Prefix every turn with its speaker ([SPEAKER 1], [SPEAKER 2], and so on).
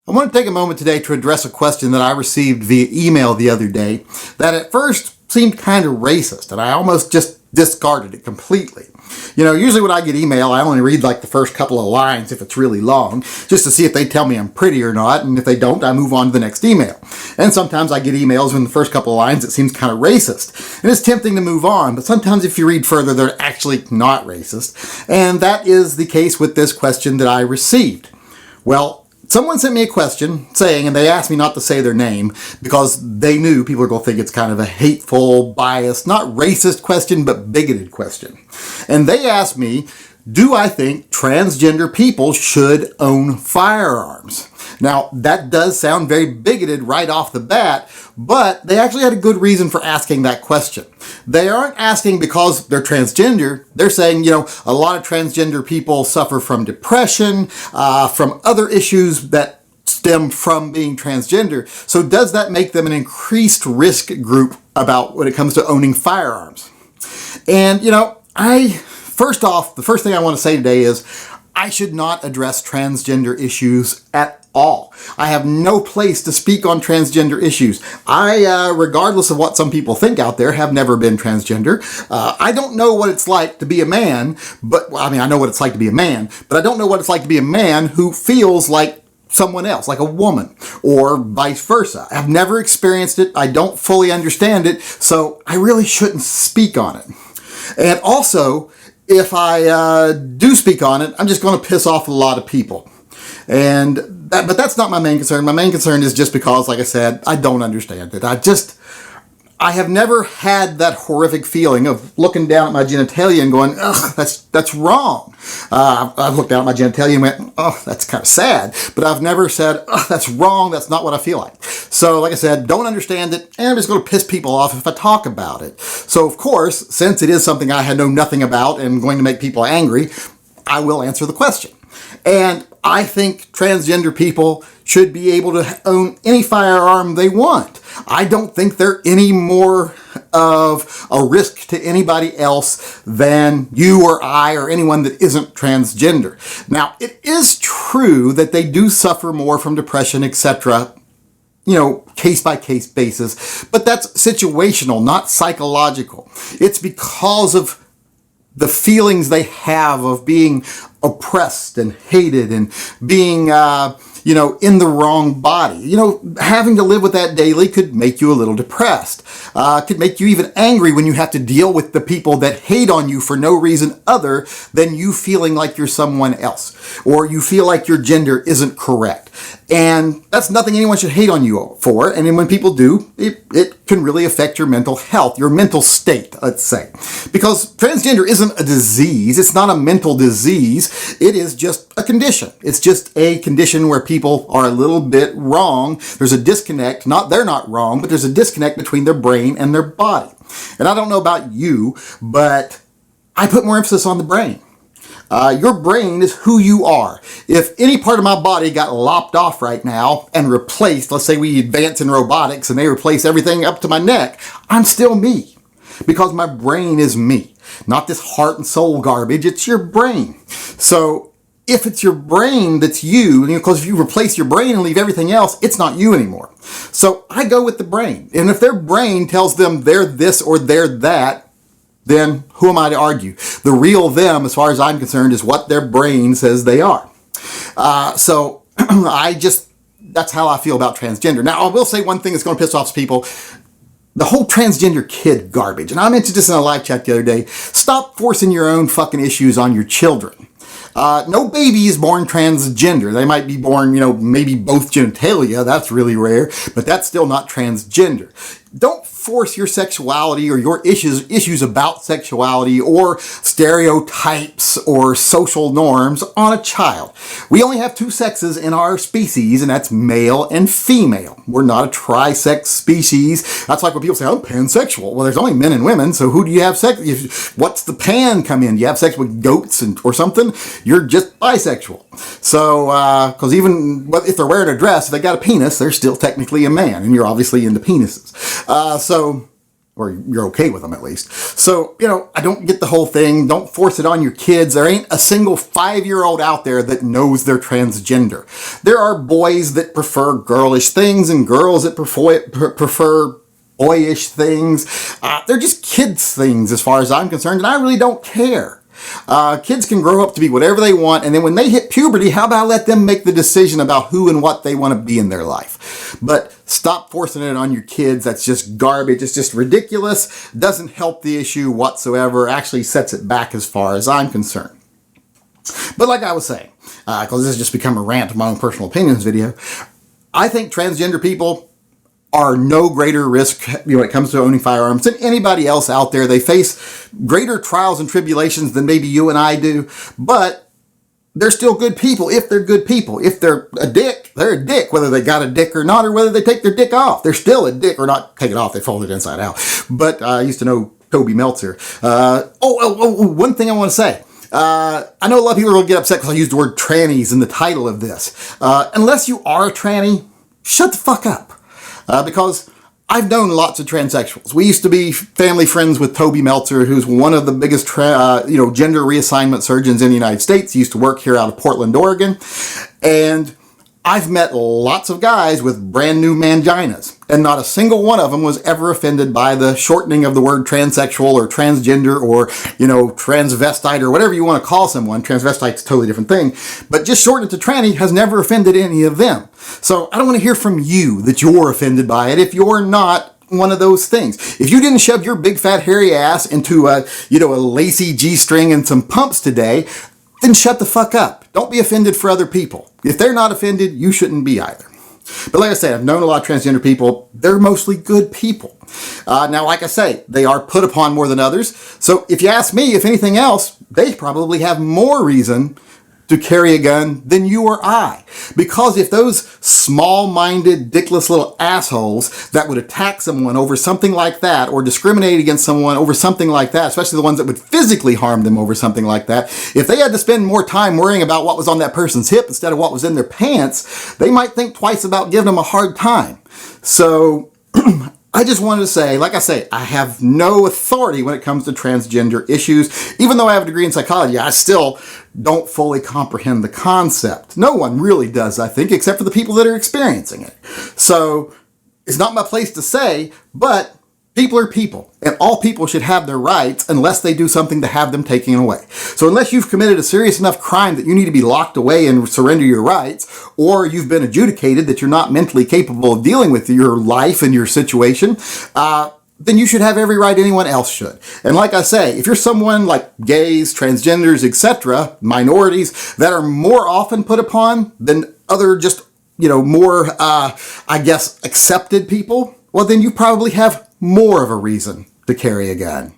[SPEAKER 1] I want to take a moment today to address a question that I received via email the other day that at first seemed kind of racist, and I almost just discarded it completely. You know, usually when I get email, I only read like the first couple of lines if it's really long, just to see if they tell me I'm pretty or not, and if they don't, I move on to the next email. And sometimes I get emails in the first couple of lines it seems kind of racist, and it's tempting to move on, but sometimes if you read further, they're actually not racist, and that is the case with this question that I received. Well, someone sent me a question saying, and they asked me not to say their name because they knew people are going to think it's kind of a hateful, biased, not racist question, but bigoted question. And they asked me, do I think transgender people should own firearms? Now, that does sound very bigoted right off the bat, but they actually had a good reason for asking that question. They aren't asking because they're transgender. They're saying, you know, a lot of transgender people suffer from depression, from other issues that stem from being transgender. So does that make them an increased risk group about when it comes to owning firearms? And, you know, first off, the first thing I want to say today is I should not address transgender issues at all. I have no place to speak on transgender issues. I, regardless of what some people think out there, have never been transgender. I don't know what it's like to be a man, but, well, I mean, I know what it's like to be a man, but I don't know what it's like to be a man who feels like someone else, like a woman, or vice versa. I've never experienced it. I don't fully understand it, so I really shouldn't speak on it. And also, if I do speak on it, I'm just going to piss off a lot of people. But that's not my main concern. My main concern is just because, like I said, I don't understand it. I have never had that horrific feeling of looking down at my genitalia and going, ugh, that's wrong. I've looked down at my genitalia and went, oh, that's kind of sad. But I've never said, oh, that's wrong. That's not what I feel like. So, like I said, don't understand it, and I'm just going to piss people off if I talk about it. So, of course, since it is something I know nothing about and going to make people angry, I will answer the question. And I think transgender people should be able to own any firearm they want. I don't think they're any more of a risk to anybody else than you or I or anyone that isn't transgender. Now, it is true that they do suffer more from depression, etc., you know, case-by-case basis, but that's situational, not psychological. It's because of the feelings they have of being oppressed and hated and being, you know, in the wrong body. You know, having to live with that daily could make you a little depressed. Could make you even angry when you have to deal with the people that hate on you for no reason other than you feeling like you're someone else, or you feel like your gender isn't correct. And that's nothing anyone should hate on you for. And then when people do, it can really affect your mental health, your mental state, let's say. Because transgender isn't a disease. It's not a mental disease. It is just a condition. It's just a condition where people are a little bit wrong. There's a disconnect. They're not wrong, but there's a disconnect between their brain and their body. And I don't know about you, but I put more emphasis on the brain. Your brain is who you are. If any part of my body got lopped off right now and replaced, let's say we advance in robotics and they replace everything up to my neck, I'm still me because my brain is me. Not this heart and soul garbage, it's your brain. So if it's your brain that's you, because if you replace your brain and leave everything else, it's not you anymore. So I go with the brain. And if their brain tells them they're this or they're that, then who am I to argue? The real them, as far as I'm concerned, is what their brain says they are. So that's how I feel about transgender. Now, I will say one thing that's going to piss off people. The whole transgender kid garbage. And I mentioned this in a live chat the other day. Stop forcing your own fucking issues on your children. No baby is born transgender. They might be born, you know, maybe both genitalia. That's really rare, but that's still not transgender. Don't force your sexuality or your issues about sexuality or stereotypes or social norms on a child. We only have two sexes in our species, and that's male and female. We're not a tri-sex species. That's like when people say, I'm pansexual. Well, there's only men and women, so who do you have sex with? What's the pan come in? Do you have sex with goats or something? You're just bisexual. So, because even if they're wearing a dress, if they got a penis, they're still technically a man, and you're obviously into penises. So or you're okay with them at least. So, I don't get the whole thing. Don't force it on your kids. There ain't a single 5-year-old out there that knows they're transgender. There are boys that prefer girlish things and girls that prefer boyish things. They're just kids things as far as I'm concerned, and I really don't care. Kids can grow up to be whatever they want, and then when they hit puberty, how about let them make the decision about who and what they want to be in their life. But stop forcing it on your kids. That's just garbage. It's just ridiculous. Doesn't help the issue whatsoever. Actually sets it back as far as I'm concerned. But like I was saying, because this has just become a rant of my own personal opinions video, I think transgender people are no greater risk when it comes to owning firearms than anybody else out there. They face greater trials and tribulations than maybe you and I do, but they're still good people if they're good people. If they're a dick, they're a dick, whether they got a dick or not, or whether they take their dick off. They're still a dick, or not take it off, they fold it inside out. But I used to know Toby Meltzer. One thing I want to say. I know a lot of people will get upset because I used the word trannies in the title of this. Unless you are a tranny, shut the fuck up. Because I've known lots of transsexuals. We used to be family friends with Toby Meltzer, who's one of the biggest gender reassignment surgeons in the United States. He used to work here out of Portland, Oregon. And I've met lots of guys with brand new manginas, and not a single one of them was ever offended by the shortening of the word transsexual or transgender or, transvestite or whatever you want to call someone. Transvestite's a totally different thing, but just shorten it to tranny has never offended any of them. So I don't want to hear from you that you're offended by it if you're not one of those things. If you didn't shove your big fat hairy ass into a lacy G-string and some pumps today, then shut the fuck up. Don't be offended for other people. If they're not offended, you shouldn't be either. But like I said, I've known a lot of transgender people. They're mostly good people. Now, like I say, they are put upon more than others. So if you ask me, if anything else, they probably have more reason to carry a gun than you or I. Because if those small-minded, dickless little assholes that would attack someone over something like that, or discriminate against someone over something like that, especially the ones that would physically harm them over something like that, if they had to spend more time worrying about what was on that person's hip instead of what was in their pants, they might think twice about giving them a hard time. So I just wanted to say, like I say, I have no authority when it comes to transgender issues. Even though I have a degree in psychology, I still don't fully comprehend the concept. No one really does, I think, except for the people that are experiencing it. So it's not my place to say, but people are people, and all people should have their rights unless they do something to have them taken away. So unless you've committed a serious enough crime that you need to be locked away and surrender your rights, or you've been adjudicated that you're not mentally capable of dealing with your life and your situation, then you should have every right anyone else should. And like I say, if you're someone like gays, transgenders, etc., minorities that are more often put upon than other just, more, accepted people, well, then you probably have more of a reason to carry a gun.